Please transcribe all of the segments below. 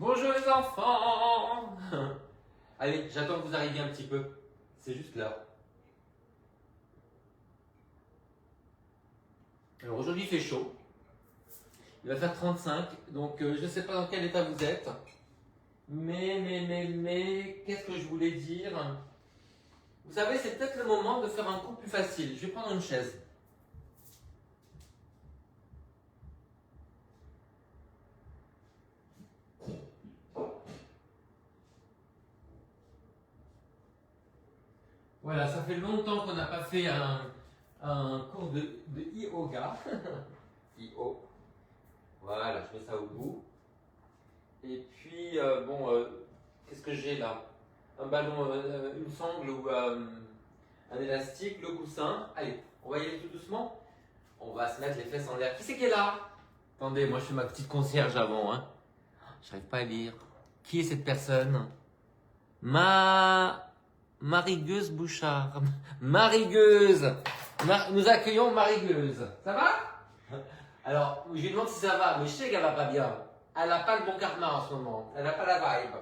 Bonjour les enfants. Allez, j'attends que vous arriviez un petit peu. C'est juste l'heure. Alors aujourd'hui il fait chaud. Il va faire 35. Donc je ne sais pas dans quel état vous êtes. Mais, qu'est-ce que je voulais dire? Vous savez, c'est peut-être le moment de faire un coup plus facile. Je vais prendre une chaise. Voilà, ça fait longtemps qu'on n'a pas fait un cours de yoga. I-O. Voilà, je mets ça au bout. Et puis, qu'est-ce que j'ai là? Un ballon, une sangle ou un élastique, le coussin. Allez, on va y aller tout doucement. On va se mettre les fesses en l'air. Qui c'est qui est là? Attendez, moi je fais ma petite concierge avant. Hein. J'arrive pas à lire. Qui est cette personne? Marie-Gueuse Bouchard. Marie-Gueuse. Nous accueillons Marie-Gueuse. Ça va? Alors, je lui demande si ça va, mais je sais qu'elle va pas bien. Elle n'a pas le bon karma en ce moment. Elle n'a pas la vibe.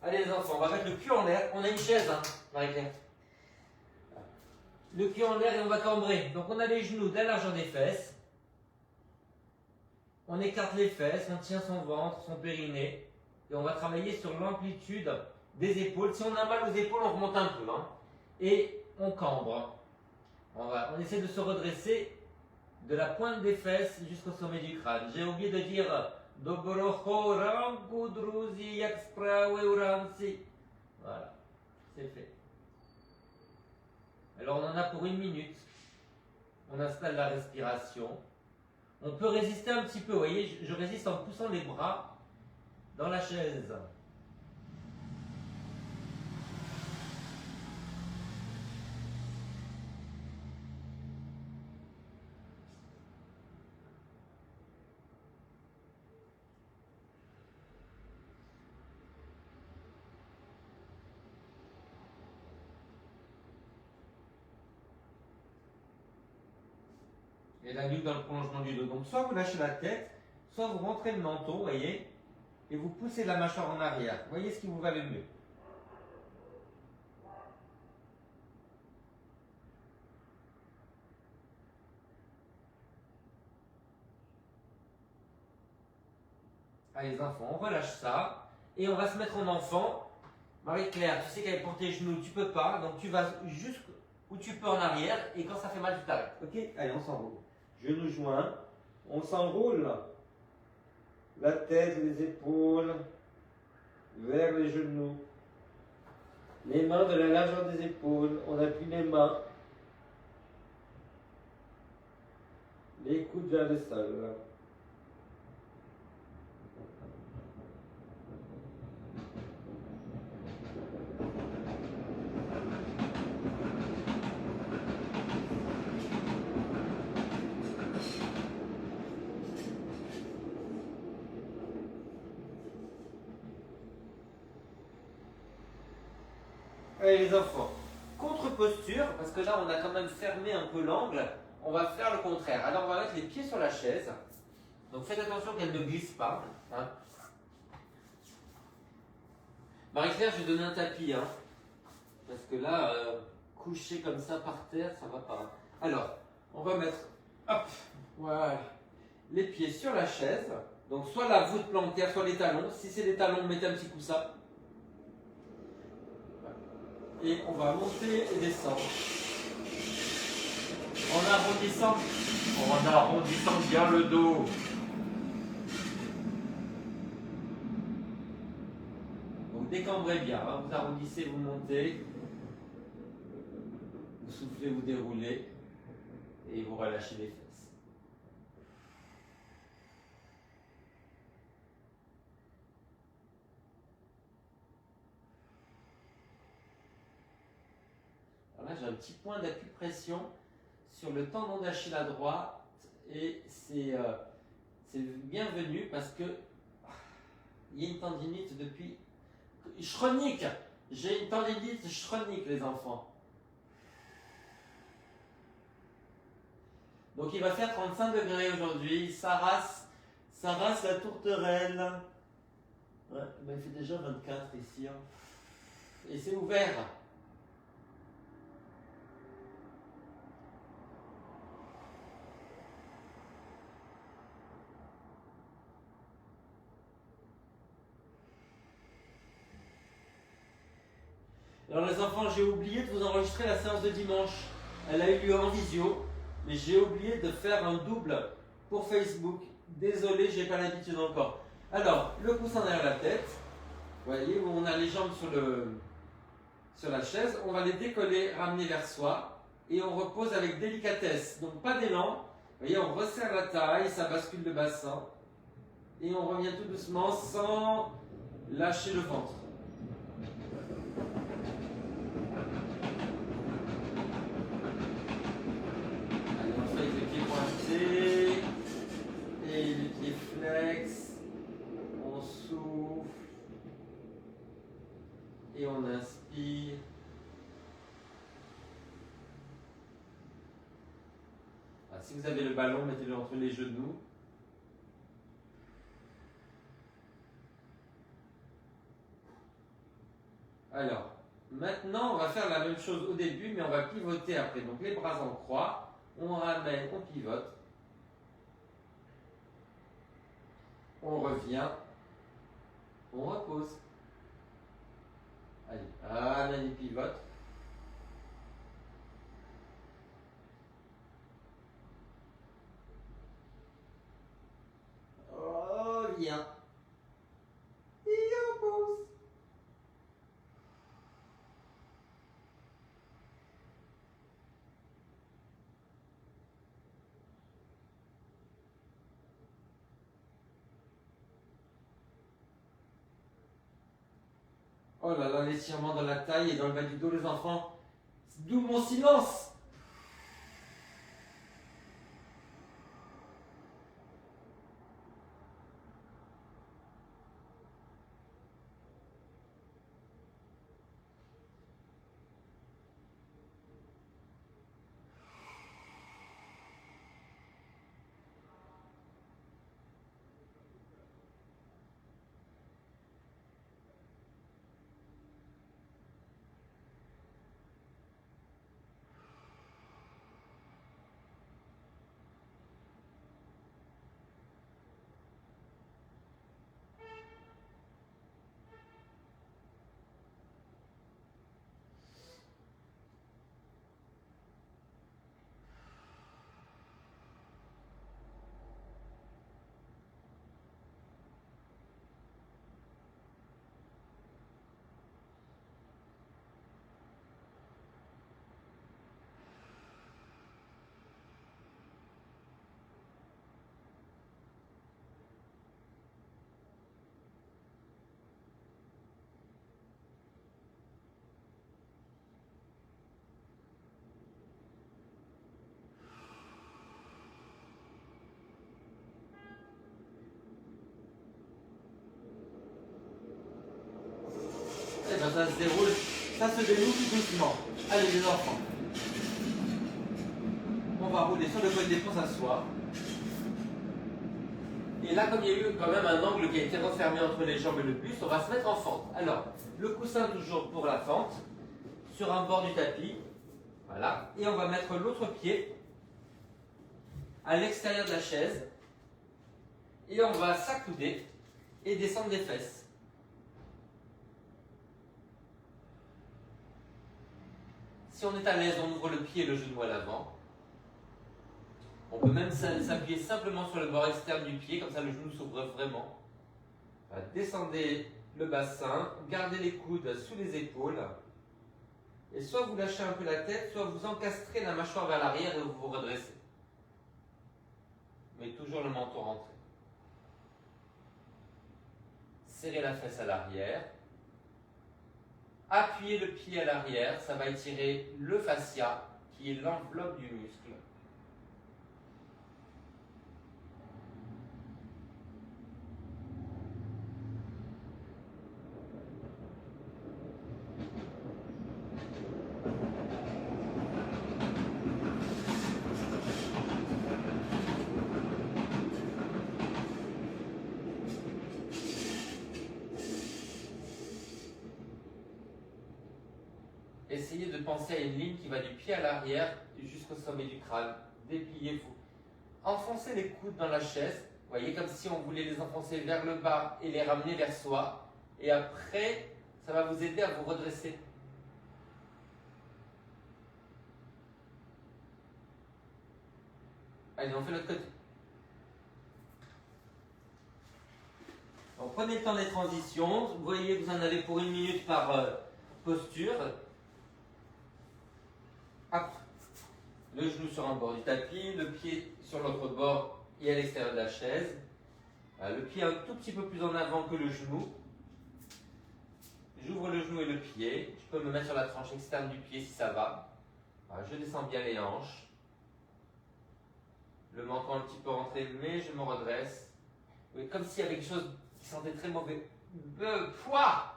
Allez les enfants, on va mettre le cul en l'air. On a une chaise, hein, Marie-Claire. Le cul en l'air et on va cambrer. Donc on a les genoux dès la largeur des fesses. On écarte les fesses, on tient son ventre, son périnée. Et on va travailler sur l'amplitude des épaules. Si on a mal aux épaules, on remonte un peu. Hein, et on cambre. On essaie de se redresser de la pointe des fesses jusqu'au sommet du crâne. J'ai oublié de dire Dobrocho Rangudruzi Yaxpraweuransi. Voilà, c'est fait. Alors on en a pour 1 minute. On installe la respiration. On peut résister un petit peu, vous voyez, je résiste en poussant les bras dans la chaise. Et la nuque dans le prolongement du dos. Donc soit vous lâchez la tête, soit vous rentrez le menton, vous voyez, et vous poussez la mâchoire en arrière. Voyez ce qui vous va le mieux. Allez les enfants, on relâche ça, et on va se mettre en enfant. Marie-Claire, tu sais qu'avec pour tes genoux, tu peux pas, donc tu vas jusqu'où tu peux en arrière, et quand ça fait mal, tu t'arrêtes. Ok? Allez, on s'enroule. Genoux joints, on s'enroule. La tête, les épaules, vers les genoux. Les mains de la largeur des épaules, on appuie les mains. Les coudes vers le sol. Allez les enfants, contre-posture, parce que là on a quand même fermé un peu l'angle, on va faire le contraire. Alors on va mettre les pieds sur la chaise, donc faites attention qu'elle ne glisse pas. Hein. Marie-Claire, je vais donner un tapis, hein, parce que là, coucher comme ça par terre, ça va pas. Alors, on va mettre, hop, voilà, les pieds sur la chaise, donc soit la voûte plantaire, soit les talons. Si c'est les talons, mettez un petit coussin. Et on va monter et descendre. En arrondissant bien le dos. Donc décambrez bien, hein. Vous arrondissez, vous montez. Vous soufflez, vous déroulez. Et vous relâchez les fesses. Là, j'ai un petit point d'acupression sur le tendon d'Achille à droite et c'est bienvenu parce que il y a une tendinite depuis chronique. J'ai une tendinite chronique, les enfants. Donc il va faire 35 degrés aujourd'hui. Saras la tourterelle. Ouais, ben il fait déjà 24 ici. Hein. Et c'est ouvert. Alors les enfants, j'ai oublié de vous enregistrer la séance de dimanche. Elle a eu lieu en visio, mais j'ai oublié de faire un double pour Facebook. Désolé, j'ai pas l'habitude encore. Alors, le coussin derrière la tête. Vous voyez, où on a les jambes sur la chaise. On va les décoller, ramener vers soi. Et on repose avec délicatesse. Donc pas d'élan. Vous voyez, on resserre la taille, ça bascule le bassin. Et on revient tout doucement sans lâcher le ventre. Et les pieds flex, on souffle et on inspire. Alors, si vous avez le ballon, mettez-le entre les genoux. Alors, maintenant, on va faire la même chose au début, mais on va pivoter après. Donc, les bras en croix, on ramène, on pivote. On revient, on repose. Allez, ramène et pivote. Reviens. Et repose. Oh là là, l'étirement dans la taille et dans le bas du dos, les enfants. D'où mon silence. Et bien ça se déroule, ça se déroule tout doucement. Allez les enfants. On va rouler sur le côté pour s'asseoir. Et là, comme il y a eu quand même un angle qui a été refermé entre les jambes et le buste, on va se mettre en fente. Alors, le coussin toujours pour la fente, sur un bord du tapis. Voilà. Et on va mettre l'autre pied à l'extérieur de la chaise. Et on va s'accouder et descendre les fesses. Si on est à l'aise, on ouvre le pied et le genou à l'avant. On peut même s'appuyer simplement sur le bord externe du pied, comme ça le genou s'ouvre vraiment. Descendez le bassin, gardez les coudes sous les épaules. Et soit vous lâchez un peu la tête, soit vous encastrez la mâchoire vers l'arrière et vous vous redressez. Mais toujours le menton rentré. Serrez la fesse à l'arrière. Appuyez le pied à l'arrière, ça va étirer le fascia, qui est l'enveloppe du muscle. essayez de penser à une ligne qui va du pied à l'arrière jusqu'au sommet du crâne. Dépliez-vous. Enfoncez les coudes dans la chaise. Vous voyez, comme si on voulait les enfoncer vers le bas et les ramener vers soi. Et après, ça va vous aider à vous redresser. Allez, on fait l'autre côté. Donc, prenez le temps des transitions. Vous voyez, vous en avez pour 1 minute par posture. Après, le genou sur un bord du tapis, le pied sur l'autre bord et à l'extérieur de la chaise. Le pied un tout petit peu plus en avant que le genou. J'ouvre le genou et le pied. Je peux me mettre sur la tranche externe du pied si ça va. Je descends bien les hanches. Le menton un petit peu rentré, mais je me redresse. Oui, comme s'il y avait quelque chose qui sentait très mauvais. Poids!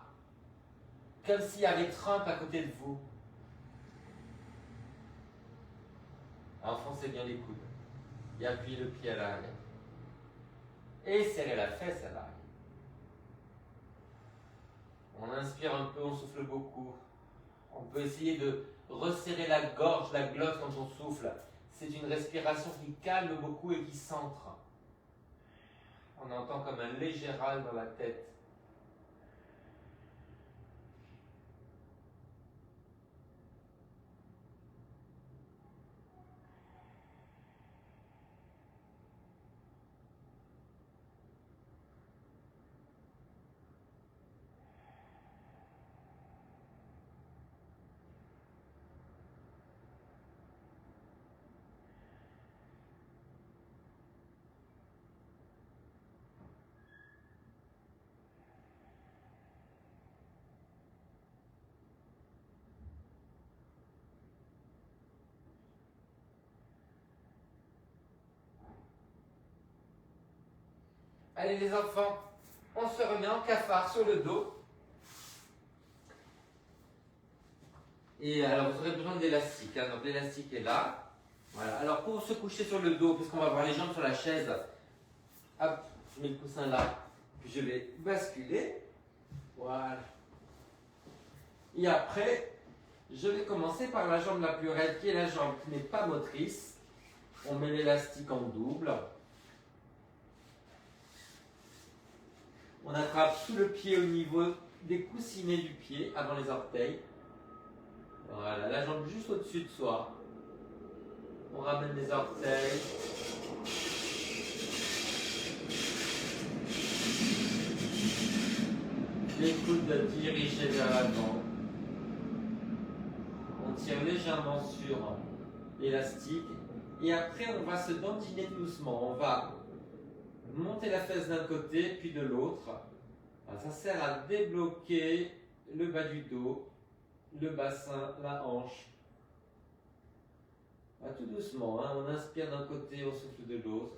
Comme s'il y avait Trump à côté de vous. Enfoncez bien les coudes. Et appuyez le pied à l'arrière. Et serrez la fesse à l'arrière. On inspire un peu, on souffle beaucoup. On peut essayer de resserrer la gorge, la glotte quand on souffle. C'est une respiration qui calme beaucoup et qui centre. On entend comme un léger râle dans la tête. Allez les enfants, on se remet en cafard sur le dos. Et alors vous aurez besoin d'élastique, donc l'élastique est là. Voilà. Alors pour se coucher sur le dos, puisqu'on va avoir les jambes sur la chaise, hop, je mets le coussin là, puis je vais basculer. Voilà. Et après, je vais commencer par la jambe la plus raide, qui est la jambe qui n'est pas motrice. On met l'élastique en double. On attrape sous le pied au niveau des coussinets du pied, avant les orteils. Voilà, la jambe juste au-dessus de soi. On ramène les orteils. Les coudes dirigés vers l'avant. On tire légèrement sur l'élastique. Et après, on va se dandiner doucement. On va monter la fesse d'un côté, puis de l'autre. Ça sert à débloquer le bas du dos, le bassin, la hanche. Tout doucement, on inspire d'un côté, on souffle de l'autre.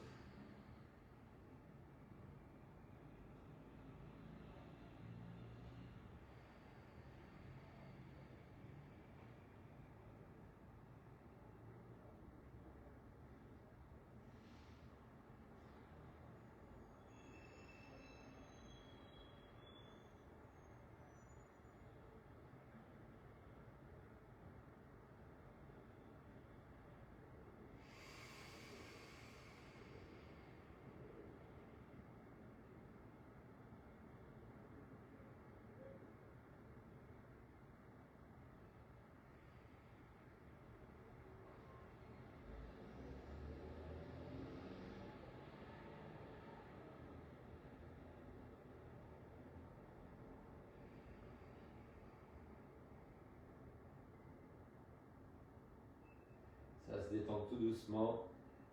Ça se détend tout doucement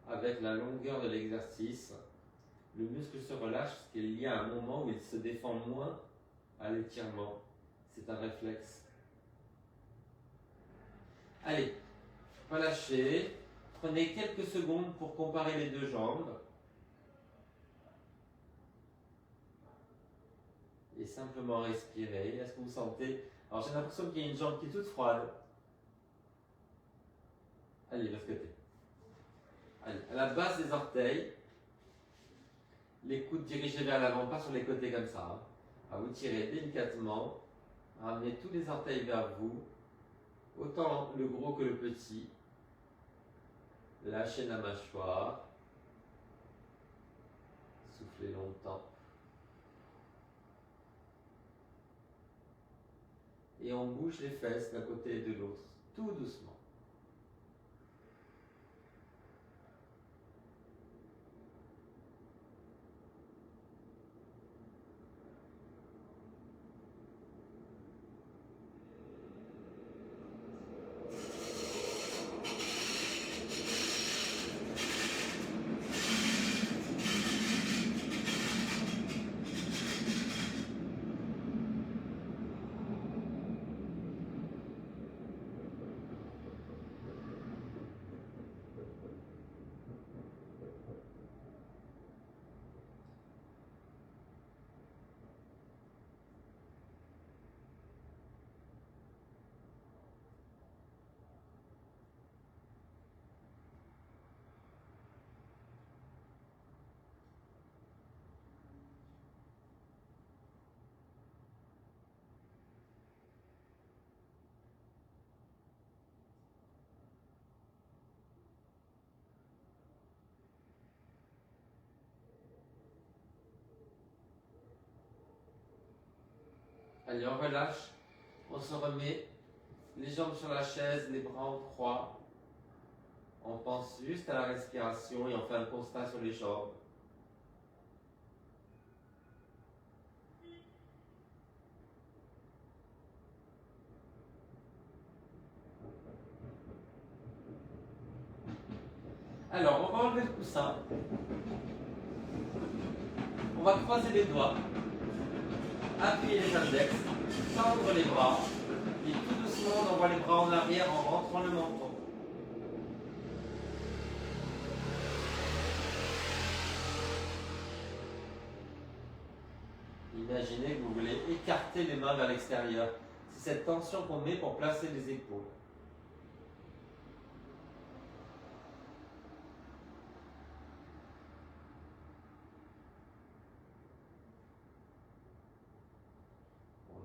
avec la longueur de l'exercice. Le muscle se relâche parce qu'il y a un moment où il se défend moins à l'étirement. C'est un réflexe. Allez, pas lâcher. Prenez quelques secondes pour comparer les deux jambes. Et simplement respirer. Est-ce que vous sentez... Alors j'ai l'impression qu'il y a une jambe qui est toute froide. Allez, de ce côté. Allez, à la base des orteils, les coudes dirigés vers l'avant, pas sur les côtés comme ça. Vous tirez délicatement, ramenez tous les orteils vers vous. autant le gros que le petit. Lâchez la mâchoire. Soufflez longtemps. Et on bouge les fesses d'un côté et de l'autre, tout doucement. Allez, on relâche, on se remet, les jambes sur la chaise, les bras en croix. On pense juste à la respiration et on fait un constat sur les jambes. Alors, on va enlever le coussin. On va croiser les doigts, appuyer les index, tendre les bras, et tout doucement, on envoie les bras en arrière en rentrant le menton. Imaginez que vous voulez écarter les mains vers l'extérieur. C'est cette tension qu'on met pour placer les épaules.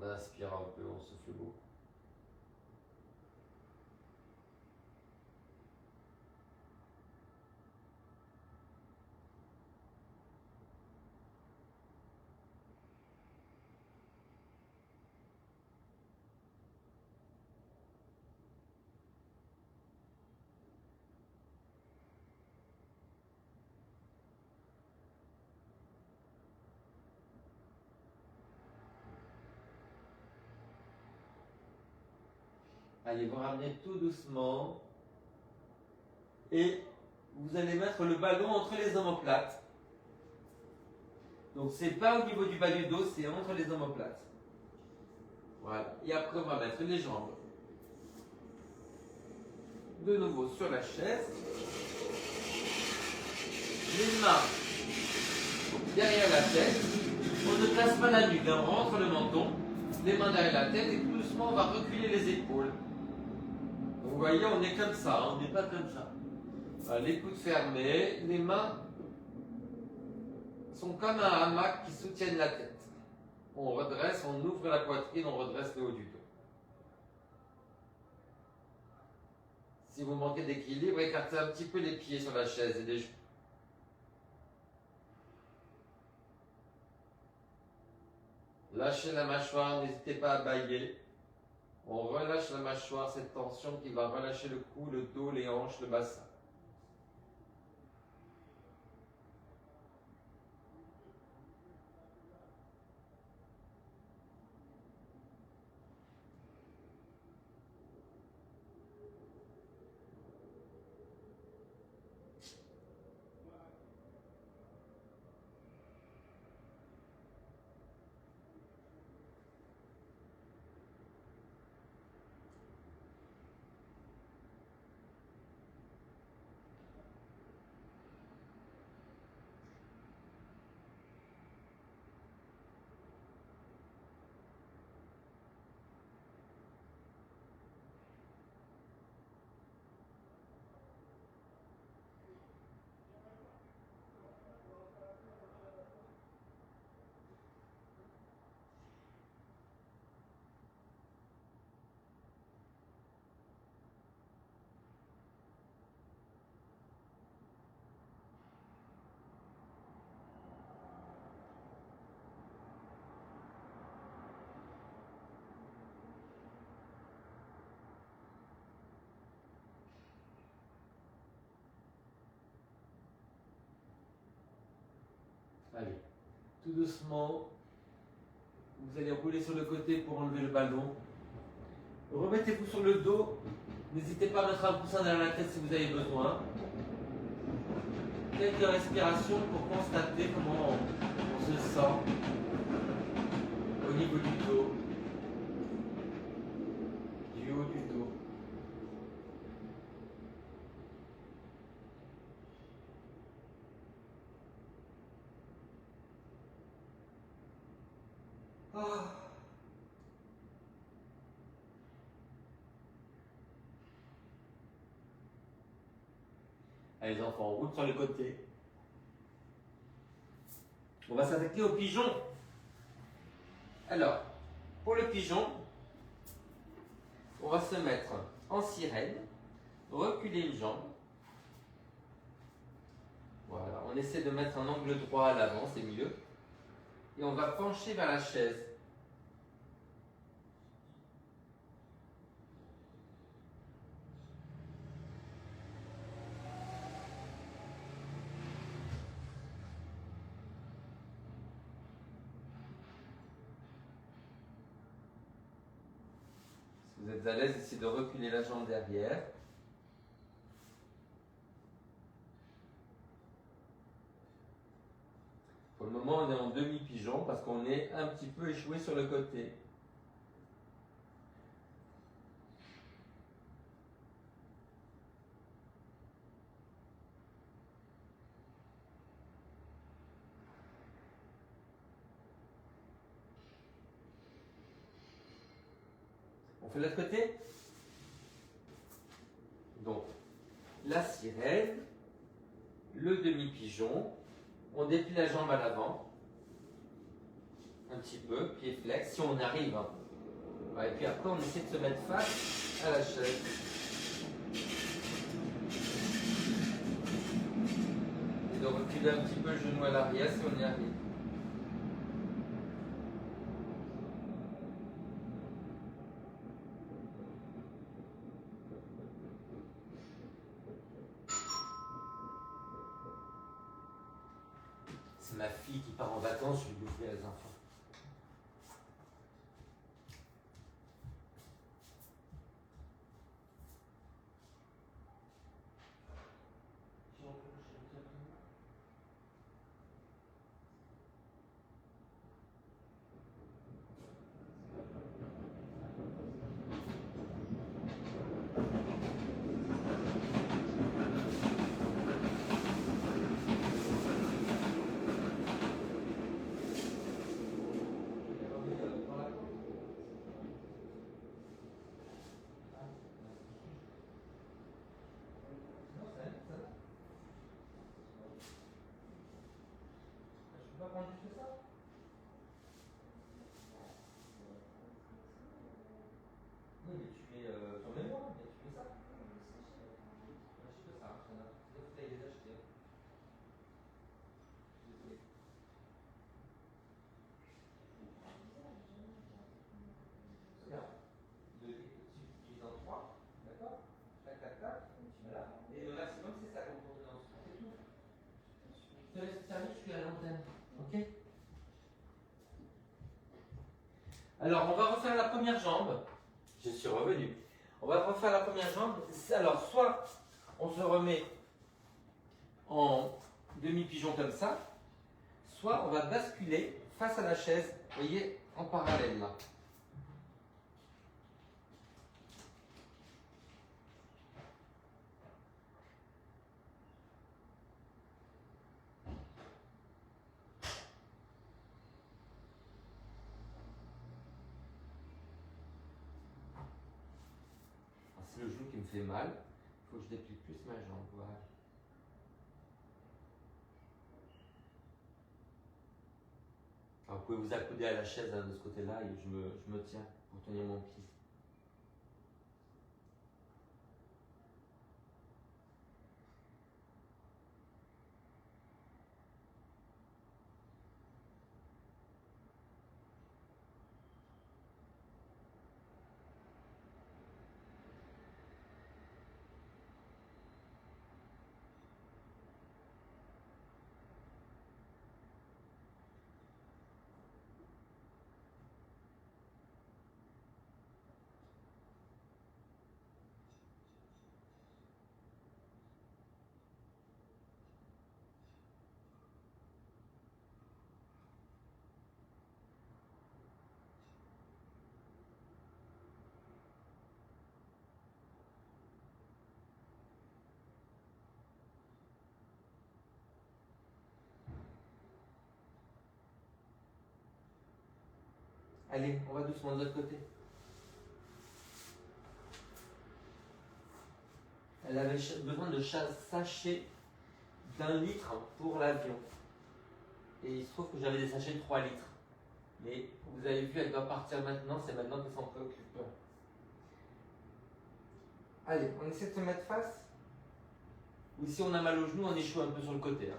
On inspire un peu, on souffle beaucoup. Allez, vous ramenez tout doucement. Et vous allez mettre le ballon entre les omoplates. Donc c'est pas au niveau du bas du dos, c'est entre les omoplates. Voilà. Et après on va mettre les jambes de nouveau sur la chaise. Les mains derrière la tête. On ne place pas la nuque, on rentre le menton. Les mains derrière la tête et tout doucement on va reculer les épaules. Donc, vous voyez, on est comme ça, on n'est pas comme ça. Voilà, les coudes fermés, les mains sont comme un hamac qui soutiennent la tête. On redresse, on ouvre la poitrine, on redresse le haut du dos. Si vous manquez d'équilibre, écartez un petit peu les pieds sur la chaise et les genoux. Lâchez la mâchoire, n'hésitez pas à bâiller. On relâche la mâchoire, cette tension qui va relâcher le cou, le dos, les hanches, le bassin. Allez, tout doucement. Vous allez rouler sur le côté pour enlever le ballon. Remettez-vous sur le dos. N'hésitez pas à mettre un coussin derrière la tête si vous avez besoin. Quelques respirations pour constater comment on se sent au niveau du dos, du haut du dos. Ah. Allez les enfants, on roule sur le côté. On va s'attaquer au pigeon. Alors, pour le pigeon, on va se mettre en sirène, reculer une jambe. Voilà, on essaie de mettre un angle droit à l'avant, c'est mieux. Et on va pencher vers la chaise. Si vous êtes à l'aise, essayez de reculer la jambe derrière. Pour le moment, on est en demi-pigeon parce qu'on est un petit peu échoué sur le côté. On fait de l'autre côté. Donc, la sirène, le demi-pigeon, on déplie la jambe à l'avant, un petit peu, pied flex, si on arrive. Ouais, et puis après, on essaie de se mettre face à la chaise. Et de reculer un petit peu le genou à l'arrière si on y arrive. C'est ma fille qui part en vacances, je lui ouvrir les enfants. Alors, on va refaire la première jambe. Je suis revenu. On va refaire la première jambe. Alors, soit on se remet en demi-pigeon comme ça, soit on va basculer face à la chaise, vous voyez, en parallèle là. C'est le genou qui me fait mal. Il faut que je déplie plus ma jambe. Voilà. Alors, vous pouvez vous accouder à la chaise de ce côté-là et je me tiens pour tenir mon pied. Allez, on va doucement de l'autre côté. Elle avait besoin de sachets d'1 litre pour l'avion. Et il se trouve que j'avais des sachets de 3 litres. Mais vous avez vu, elle doit partir maintenant, c'est maintenant qu'elle s'en préoccupe. Allez, on essaie de se mettre face. Ou si on a mal au genou, on échoue un peu sur le côté. Hein.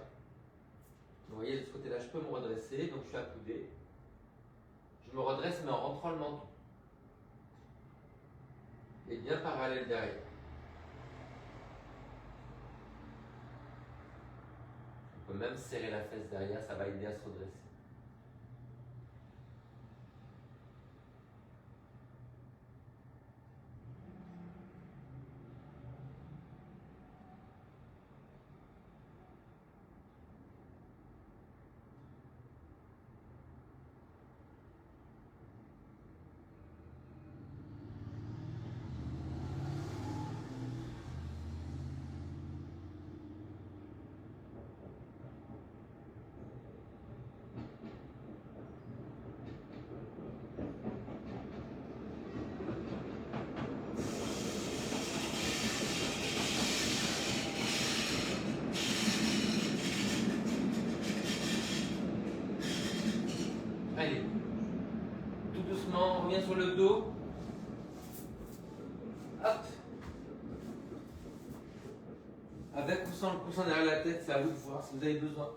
Vous voyez, de ce côté-là, je peux me redresser, donc je suis accoudé. Je me redresse, mais en rentrant le menton. Et bien parallèle derrière. On peut même serrer la fesse derrière, ça va aider à se redresser. Allez, tout doucement, on revient sur le dos. Hop. Avec ou sans le coussin derrière la tête, c'est à vous de voir si vous avez besoin.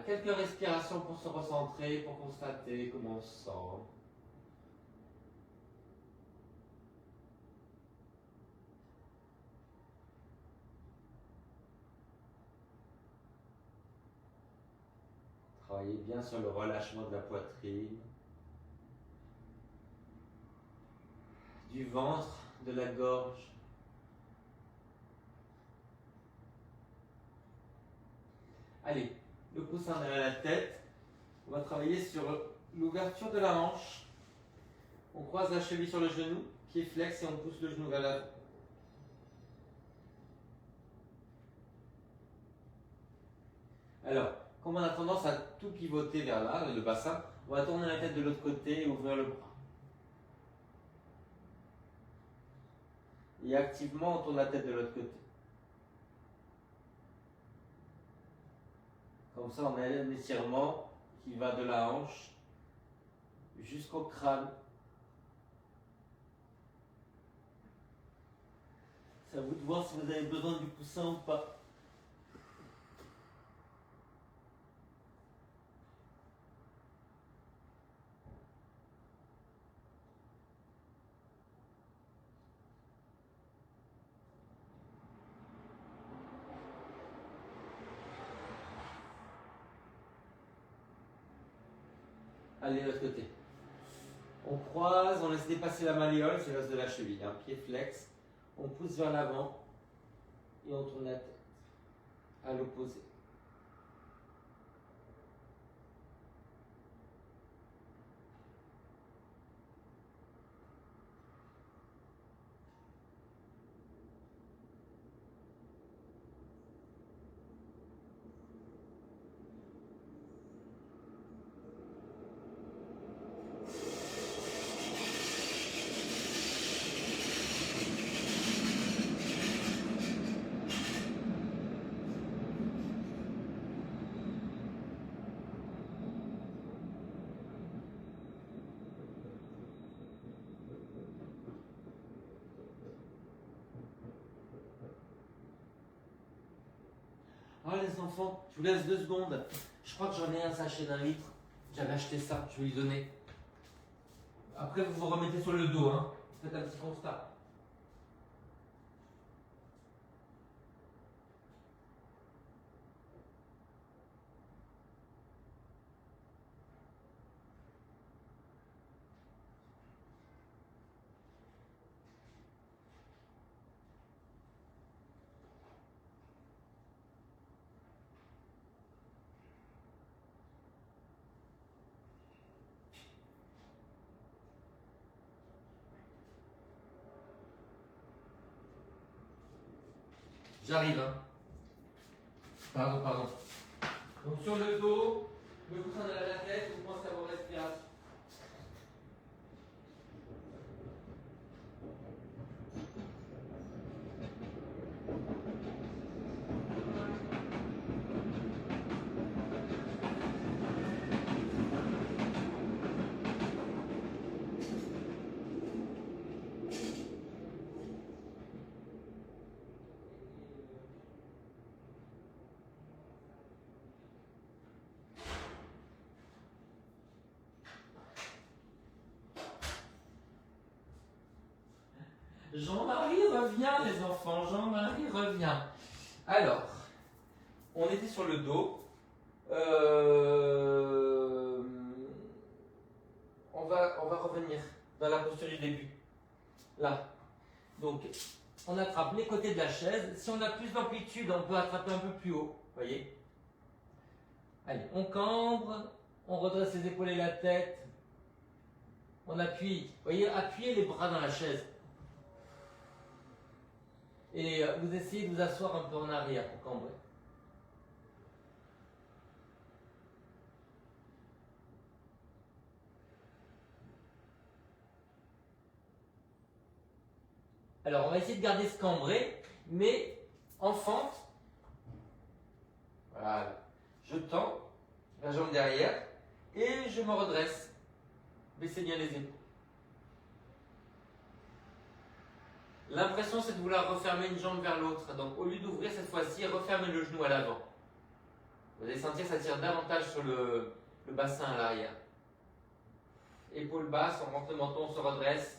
Quelques respirations pour se recentrer, pour constater comment on se sent. Travaillez bien sur le relâchement de la poitrine, du ventre, de la gorge. Allez, le coussin derrière la tête. On va travailler sur l'ouverture de la hanche. On croise la cheville sur le genou, pied flex et on pousse le genou vers l'avant. Alors, comme on a tendance à tout pivoter vers là, le bassin, on va tourner la tête de l'autre côté et ouvrir le bras. Et activement, on tourne la tête de l'autre côté. Comme ça, on a un étirement qui va de la hanche jusqu'au crâne. C'est à vous de voir si vous avez besoin du coussin ou pas. Allez, de l'autre côté. On croise, on laisse dépasser la malléole, c'est l'os de la cheville. Un pied flex, on pousse vers l'avant et on tourne la tête à l'opposé. Ah les enfants, je vous laisse 2 secondes. Je crois que j'en ai un sachet d'1 litre. J'avais acheté ça, je vais lui donner. Après vous vous remettez sur le dos, hein. Faites un petit constat. J'arrive, hein. Pardon. Donc sur le dos, le coussin derrière la tête, vous pensez à vos respirations. Jean-Marie revient, les enfants. Jean-Marie revient. Alors, on était sur le dos. On va revenir dans la posture du début. Là. Donc, on attrape les côtés de la chaise. Si on a plus d'amplitude, on peut attraper un peu plus haut. Voyez? Allez, on cambre. On redresse les épaules et la tête. On appuie. Vous voyez, appuyez les bras dans la chaise. Et vous essayez de vous asseoir un peu en arrière pour cambrer. Alors, on va essayer de garder ce cambré, mais en fente. Voilà. Je tends la jambe derrière et je me redresse. Baissez bien les épaules. L'impression, c'est de vouloir refermer une jambe vers l'autre. Donc, au lieu d'ouvrir cette fois-ci, refermez le genou à l'avant. Vous allez sentir que ça tire davantage sur le bassin à l'arrière. Épaules basses, on rentre le menton, on se redresse.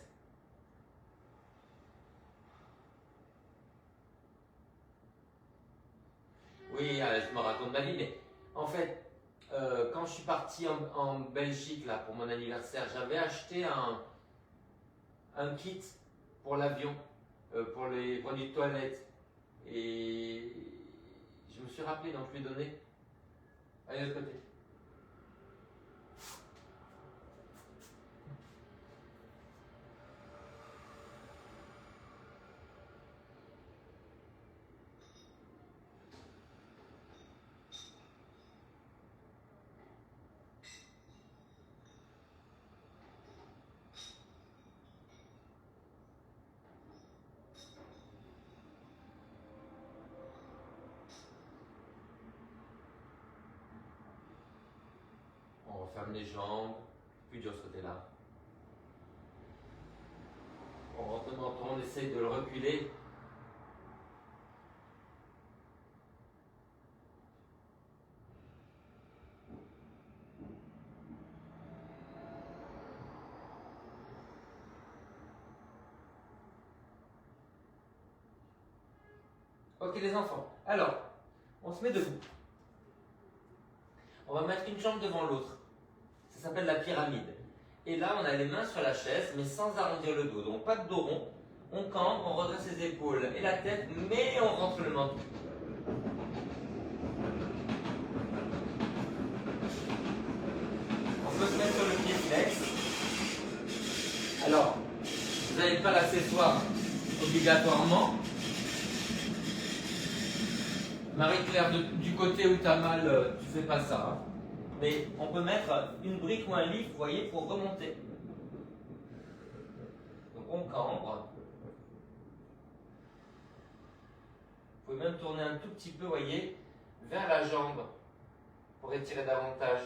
Oui, je me raconte ma vie, mais en fait, quand je suis parti en Belgique là, pour mon anniversaire, j'avais acheté un kit pour l'avion, pour les produits de toilette. Et je me suis rappelé d'en plus donner. Allez, de l'autre côté. On referme les jambes, plus dur de ce côté-là. On rentre le menton, on essaye de le reculer. Ok les enfants, alors, on se met debout. On va mettre une jambe devant l'autre. Ça s'appelle la pyramide. Et là, on a les mains sur la chaise, mais sans arrondir le dos. Donc pas de dos rond. On cambre, on redresse les épaules et la tête, mais on rentre le menton. On peut se mettre sur le pied flex. Alors, vous n'avez pas l'accessoire obligatoirement. Marie-Claire, du côté où tu as mal, tu fais pas ça. Hein. Mais on peut mettre une brique ou un livre, vous voyez, pour remonter. Donc on cambre. Vous pouvez même tourner un tout petit peu, vous voyez, vers la jambe pour étirer davantage.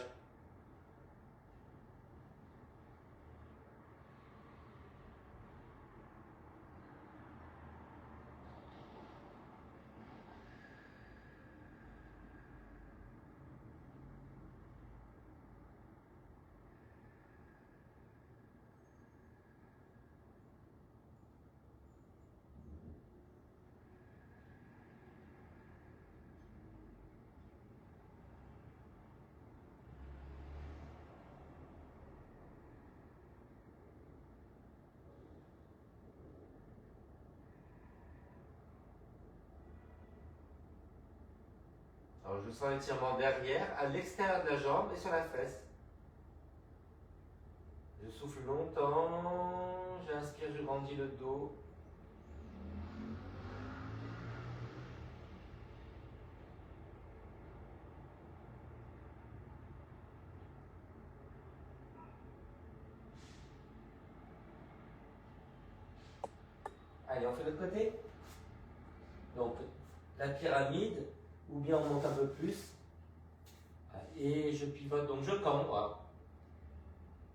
Alors je sens l'étirement derrière, à l'extérieur de la jambe et sur la fesse. Je souffle longtemps, j'inspire, je grandis le dos. Allez, on fait de l'autre côté. Donc, la pyramide, ou bien on monte un peu plus. Et je pivote, donc je cambre.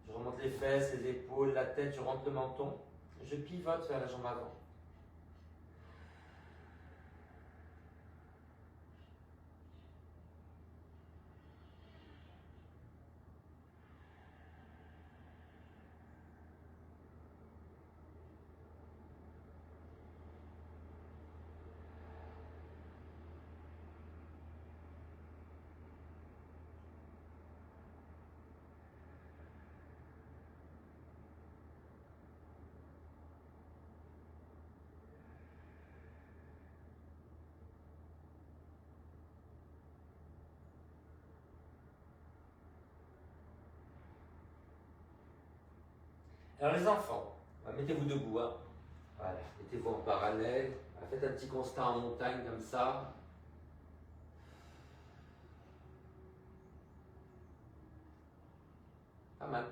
Je remonte les fesses, les épaules, la tête, je rentre le menton. Je pivote vers la jambe avant. Alors les enfants, mettez-vous debout. Hein. Voilà, mettez-vous en parallèle. Faites un petit constat en montagne comme ça. Pas mal.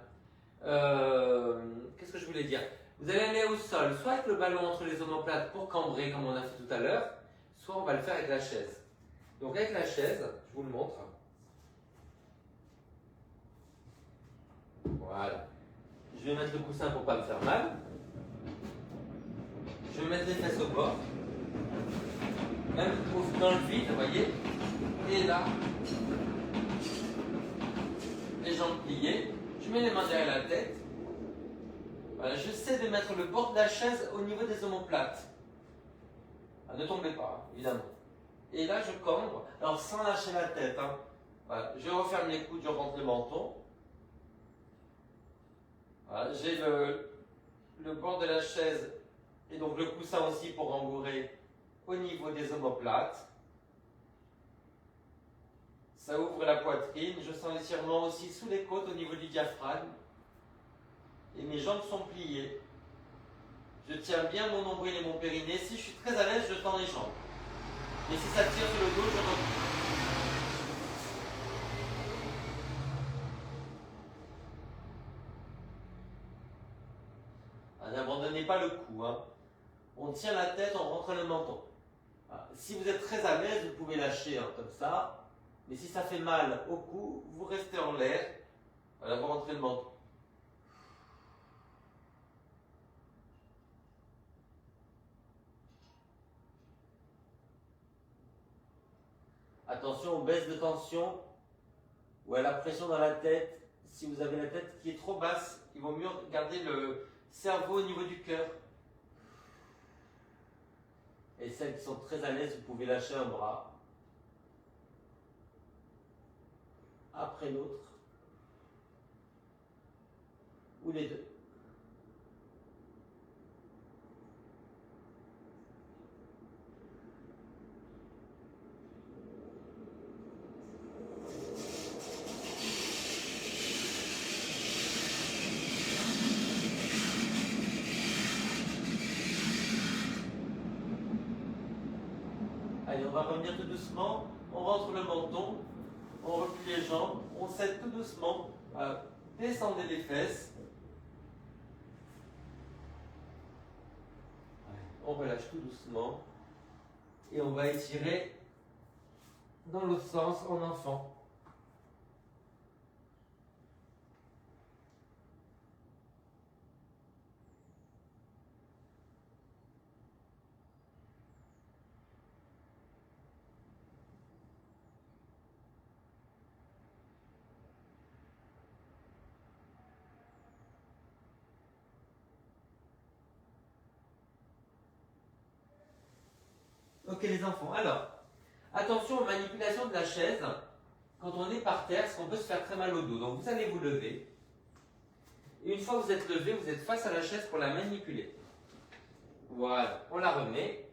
Qu'est-ce que je voulais dire? Vous allez aller au sol, soit avec le ballon entre les omoplates pour cambrer comme on a fait tout à l'heure, soit on va le faire avec la chaise. Donc avec la chaise, je vous le montre. Voilà. Je vais mettre le coussin pour ne pas me faire mal. Je vais mettre les fesses au bord. Même dans le vide, vous voyez. Et là, les jambes pliées. Je mets les mains derrière la tête. Voilà, j'essaie de mettre le bord de la chaise au niveau des omoplates. Ah, ne tombez pas, évidemment. Et là, je cambre, alors sans lâcher la tête. Hein. Voilà, je referme les coudes, je rentre le menton. Voilà, j'ai le bord de la chaise et donc le coussin aussi pour rembourrer au niveau des omoplates. Ça ouvre la poitrine, je sens l'étirement aussi sous les côtes au niveau du diaphragme. Et mes jambes sont pliées. Je tiens bien mon nombril et mon périnée. Si je suis très à l'aise, je tends les jambes. Et si ça tire sur le dos, je recule. N'abandonnez pas le cou. Hein. On tient la tête, on rentre le menton. Voilà. Si vous êtes très à l'aise, vous pouvez lâcher hein, comme ça. Mais si ça fait mal au cou, vous restez en l'air. Voilà, vous rentrez le menton. Attention aux baisses de tension ou à la pression dans la tête. Si vous avez la tête qui est trop basse, il vaut mieux garder le cerveau au niveau du cœur. Et celles qui sont très à l'aise, vous pouvez lâcher un bras après l'autre ou les deux. Allez, on va revenir tout doucement, on rentre le menton, on recule les jambes, on cède tout doucement, descendez les fesses, on relâche tout doucement et on va étirer dans l'autre sens en enfant. Ok les enfants, alors, attention aux manipulations de la chaise. Quand on est par terre, parce qu'on peut se faire très mal au dos. Donc vous allez vous lever. Et une fois que vous êtes levé, vous êtes face à la chaise pour la manipuler. Voilà, on la remet.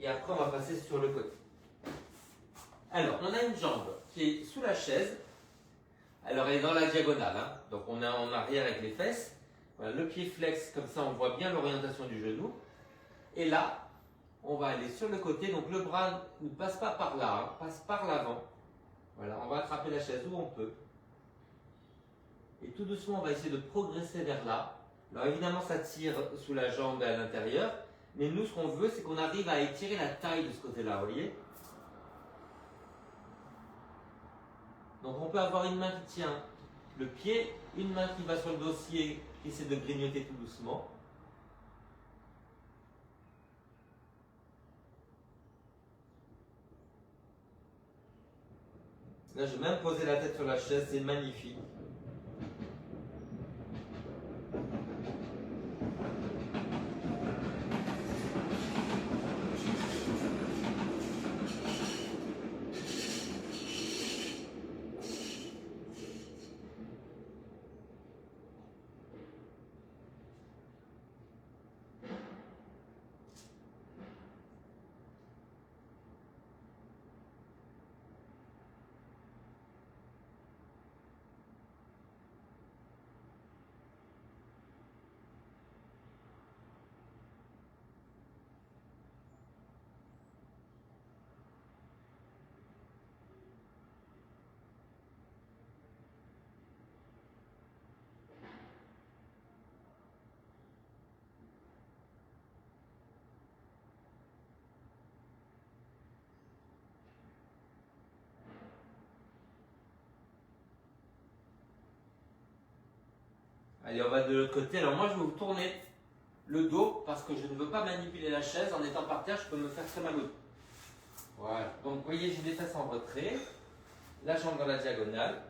Et après, on va passer sur le côté. Alors, on a une jambe qui est sous la chaise. Alors, elle est dans la diagonale. Hein. Donc, on est en arrière avec les fesses. Voilà, le pied flex, comme ça, on voit bien l'orientation du genou. Et là, on va aller sur le côté. Donc, le bras ne passe pas par là, hein, passe par l'avant. Voilà, on va attraper la chaise où on peut. Et tout doucement, on va essayer de progresser vers là. Alors, évidemment, ça tire sous la jambe et à l'intérieur. Mais nous, ce qu'on veut, c'est qu'on arrive à étirer la taille de ce côté-là, vous voyez? Donc on peut avoir une main qui tient le pied, une main qui va sur le dossier, qui essaie de grignoter tout doucement. Là, je vais même poser la tête sur la chaise, c'est magnifique. Allez, on va de l'autre côté. Alors moi, je vais vous tourner le dos parce que je ne veux pas manipuler la chaise. En étant par terre, je peux me faire très mal au dos. Voilà. Donc, vous voyez, j'ai des fesses en retrait. La jambe dans la diagonale.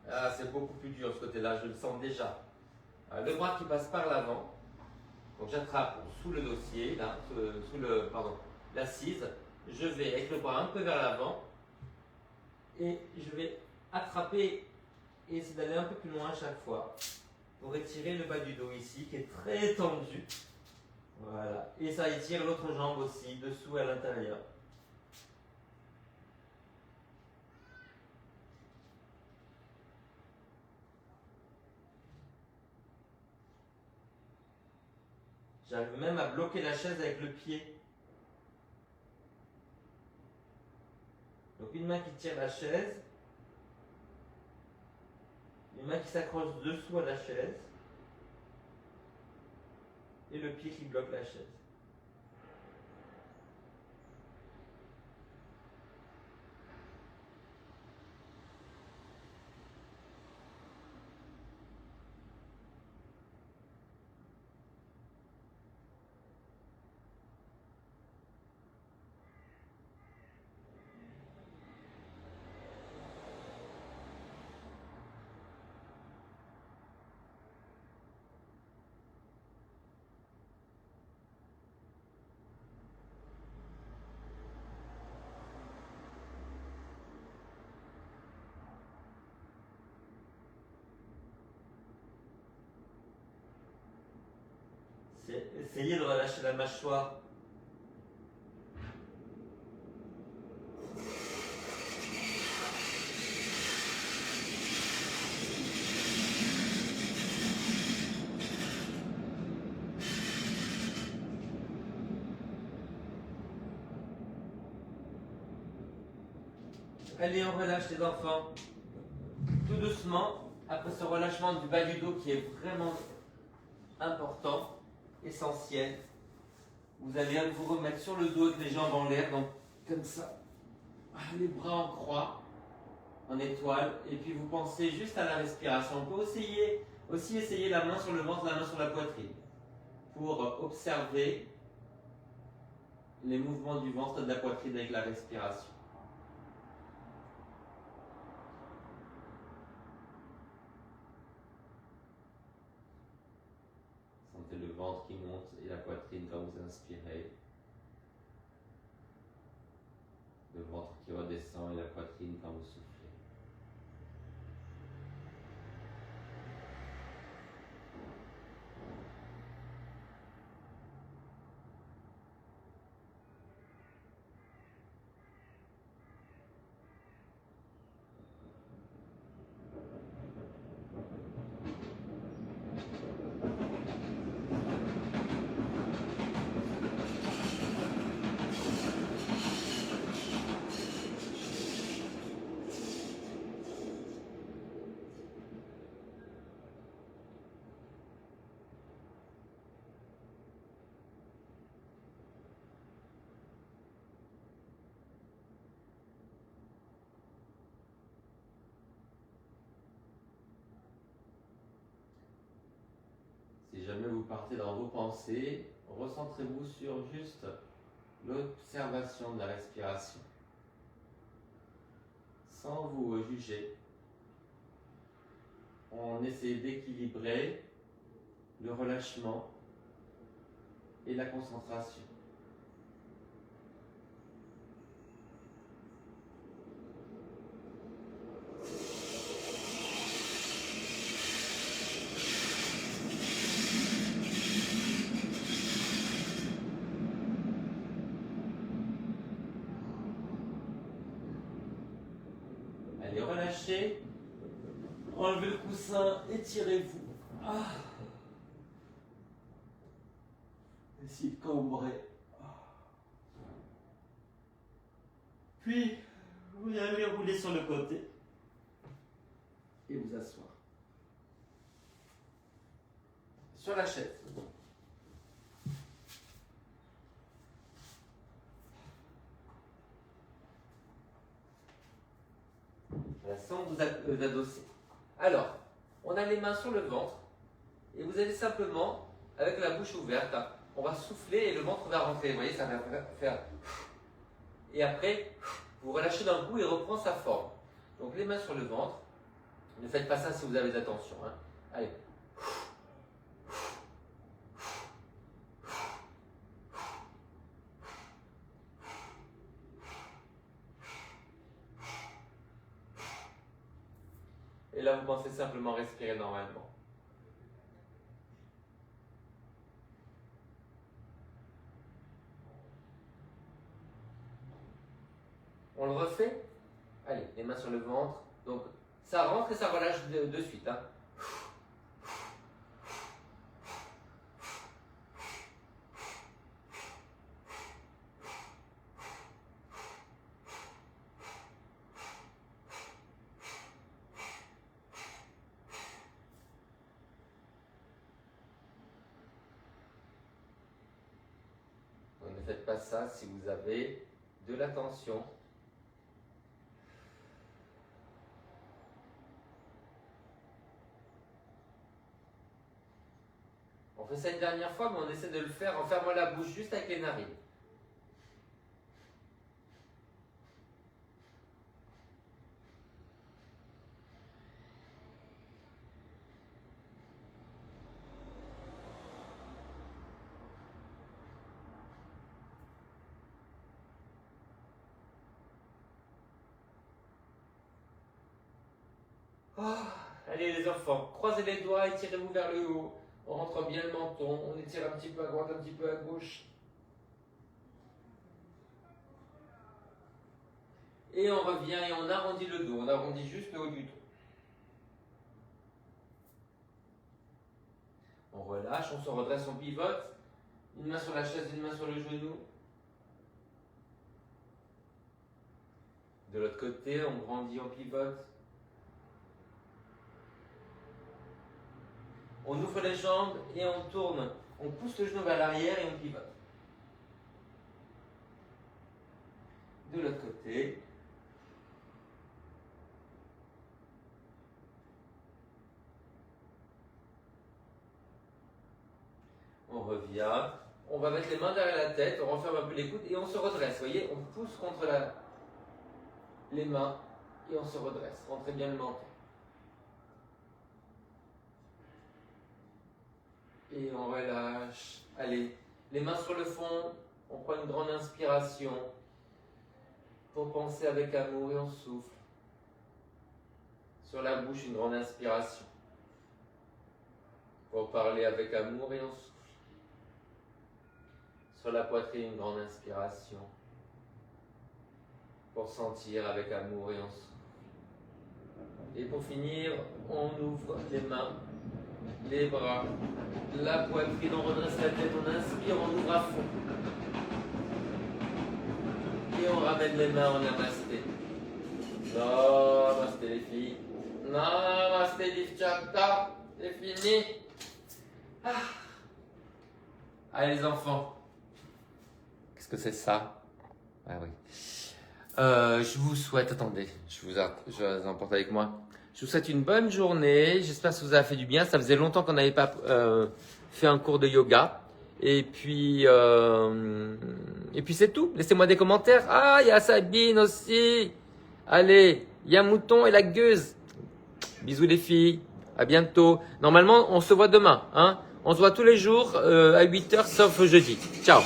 Ah, c'est beaucoup plus dur ce côté-là, je le sens déjà. Le bras qui passe par l'avant. Donc, j'attrape sous le dossier, là, l'assise. Je vais avec le bras un peu vers l'avant. Et je vais attraper et essayer d'aller un peu plus loin à chaque fois pour étirer le bas du dos ici qui est très tendu. Voilà. Et ça étire l'autre jambe aussi, dessous et à l'intérieur. J'arrive même à bloquer la chaise avec le pied. Donc une main qui tire la chaise, une main qui s'accroche dessous à la chaise et le pied qui bloque la chaise. Essayez de relâcher la mâchoire. Allez, on relâche les enfants. Tout doucement, après ce relâchement du bas du dos qui est vraiment important, essentiel, vous allez vous remettre sur le dos avec les jambes en l'air, donc comme ça, les bras en croix, en étoile, et puis vous pensez juste à la respiration. On peut aussi essayer la main sur le ventre, la main sur la poitrine, pour observer les mouvements du ventre et de la poitrine avec la respiration. Sentez le ventre qui monte et la poitrine quand vous inspirez. Le ventre qui redescend et la poitrine quand vous soufflez. Si jamais vous partez dans vos pensées, recentrez-vous sur juste l'observation de la respiration, sans vous juger. On essaie d'équilibrer le relâchement et la concentration. Allez, relâchez, enlevez le coussin, étirez-vous. Essayez de cambrer. Puis, vous allez rouler sur le côté et vous asseoir. Sur la chaise. Voilà, sans vous adosser. Alors, on on a les mains sur le ventre et vous allez simplement, avec la bouche ouverte, on va souffler et le ventre va rentrer. Vous voyez, ça va faire. Et après, vous relâchez d'un coup et reprend sa forme. Donc les mains sur le ventre. Ne faites pas ça si vous avez de la tension. Hein. Allez. Et là, vous pensez simplement respirer normalement. On le refait. Allez, les mains sur le ventre. Donc, ça rentre et ça relâche de suite. Hein. Donc, ne faites pas ça si vous avez de la tension. On fait ça une dernière fois, mais on essaie de le faire en fermant la bouche juste avec les narines. Oh, allez les enfants, croisez les doigts et tirez-vous vers le haut. On rentre bien le menton, on étire un petit peu à droite, un petit peu à gauche. Et on revient et on arrondit le dos, on arrondit juste le haut du dos. On relâche, on se redresse, on pivote. Une main sur la chaise, une main sur le genou. De l'autre côté, on grandit, on pivote. On ouvre les jambes et on tourne. On pousse le genou vers l'arrière et on pivote. De l'autre côté. On revient. On va mettre les mains derrière la tête, on referme un peu les coudes et on se redresse. Vous voyez, on pousse contre les mains et on se redresse. Rentrez bien le menton. Et on relâche. Allez, les mains sur le fond. On prend une grande inspiration pour penser avec amour et on souffle. Sur la bouche, une grande inspiration pour parler avec amour et on souffle. Sur la poitrine, une grande inspiration pour sentir avec amour et on souffle. Et pour finir, on ouvre les mains, les bras, la poitrine, on redresse la tête, on inspire, on ouvre à fond. Et on ramène les mains en namasté. Namasté les filles. Namasté Divchakta. C'est fini. Ah. Allez les enfants. Qu'est-ce que c'est ça? Ah oui. Je vous souhaite, attendez, je vous emporte avec moi. Je vous souhaite une bonne journée. J'espère que ça vous a fait du bien. Ça faisait longtemps qu'on n'avait pas fait un cours de yoga. Et puis c'est tout. Laissez-moi des commentaires. Ah, il y a Sabine aussi. Allez, il y a Mouton et la Gueuse. Bisous les filles. À bientôt. Normalement, on se voit demain. Hein, on se voit tous les jours à 8h sauf jeudi. Ciao.